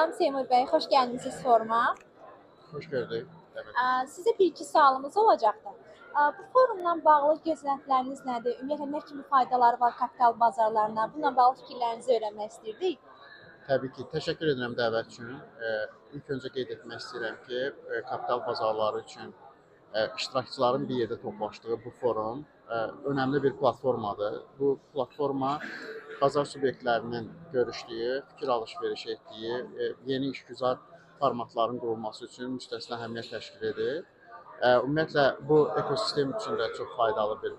Salam Seymur bəy, xoş gəlmisiniz foruma. Xoş gördük. Evet. Sizə bir-iki sualımız olacaqdı. Bu forumla bağlı gözləntiləriniz nədir? Ümumiyyətlə nə kimi faydaları var kapital bazarlarına? Bununla bağlı fikirlərinizi öyrənmək istirdik. Təbii ki, təşəkkür edirəm dəvət üçün. İlk öncə qeyd etmək istəyirəm ki, kapital bazarları üçün iştirakçıların bir yerdə toplaşdığı bu forum önəmli bir platformadır. Bu platforma bazar subyektlərinin görüşdüyü, fikir alış-veriş etdiyi, yeni işgüzar formatların qurulması üçün müstəsna əhəmiyyət təşkil edir. Ümumiyyətlə bu ekosistem üçün də çox faydalı bir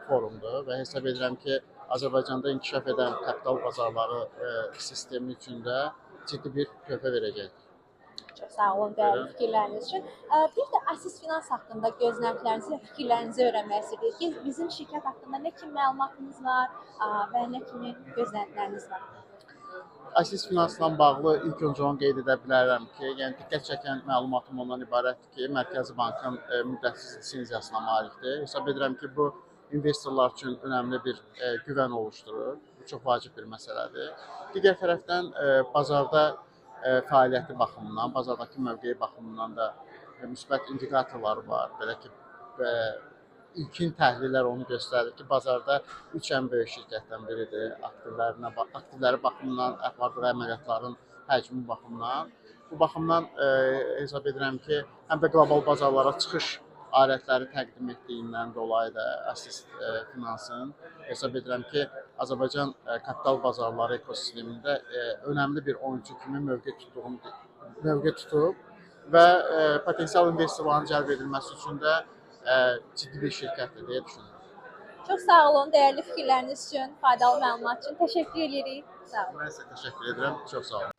forumdur və hesab edirəm ki, Azərbaycanda inkişaf edən kapital bazarları sistemi üçün də ciddi bir töhfə verəcək. Çox sağ olun dəyərli fikirləriniz üçün. Bir də Asis Finans haqqında gözləntilərinizi və fikirlərinizi öyrənmək istəyirdik ki, bizim şirkət haqqında nə kimi məlumatınız var və nə kimi gözləntiləriniz var? Asis Finansla bağlı ilk öncə onu qeyd edə bilərəm ki, yəni diqqət çəkən məlumatım ondan ibarətdir ki, Mərkəzi Bankın müddətsiz lisenziyasına malikdir. Hesab edirəm ki, bu investorlar üçün önəmli bir güvən oluşturur. Bu çox vacib bir məsələdir. Digər tərəfdən bazarda fəaliyyəti baxımından, bazardakı mövqeyi baxımından da müsbət indikatorları var. Belə ki, ilkin təhlillər onu göstərir ki, bazarda 3 ən böyük şirkətdən biridir. Aktivləri baxımından, apardığı əməliyyatların həcmi baxımından. Bu baxımdan hesab edirəm ki, həm də qlobal bazarlara çıxış alətləri təqdim etdiyindən dolayı da Asis Finansın hesab edirəm ki, Azərbaycan kapital bazarları ekosistemində önəmli bir oyunçu kimi mövqe tutub və potensial investorların cəlb edilməsi üçün də ciddi bir şirkətdir deyə düşünürəm. Çox sağ olun dəyərli fikirləriniz üçün, faydalı məlumat üçün təşəkkür edirik. Sağ olun. Mən sizə təşəkkür edirəm. Çox sağ olun.